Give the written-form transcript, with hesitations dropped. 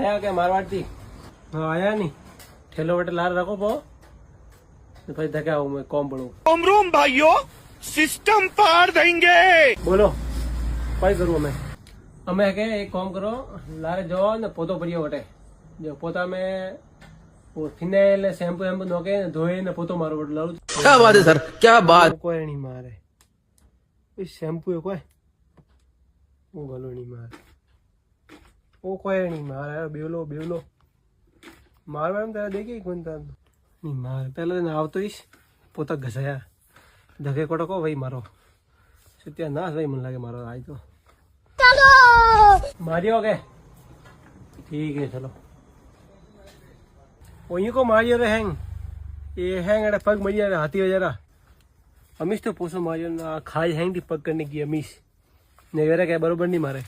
आया क्या मारवाड़ी हाँ आया नहीं ठेलो वेटे लार रखो पो भाई धक्या हूँ मैं कौन पढ़ू रूम भाइयों सिस्टम पार देंगे बोलो कई करूँ અમે કે એક કામ કરો લારે જવો ને પોતો ભર્યો વટે જો પોતા में ફિનાઇલ શેમ્પુ એમ્પુ નોકે ધોઈને પોતો મારો વટ લાવું क्या बात है सर क्या बात કોઈ નહીં મારે એ શેમ્પુ એ કોઈ ઓ ગલો નહીં મારે ઓ કોઈ નહીં મારે બેવલો બેવલો મારવા એમ તારે દેખી કોણ તાર નહીં મારે પહેલા ને આવતો ઈશ પોતા ઘસાયા ધકે કોટકો ભાઈ મારો સત્યા ના ભાઈ મને લાગે મારો આય તો मारियो के ठीक है चलो वही को मारियो रे हैंग ये हैंग अरे पग मरिया रे हाथी वजरा अमीश तो पूछो मारियो ना खाई हैंग थी पग करने की अमीश ने वेरा क्या बरोबर नहीं मारे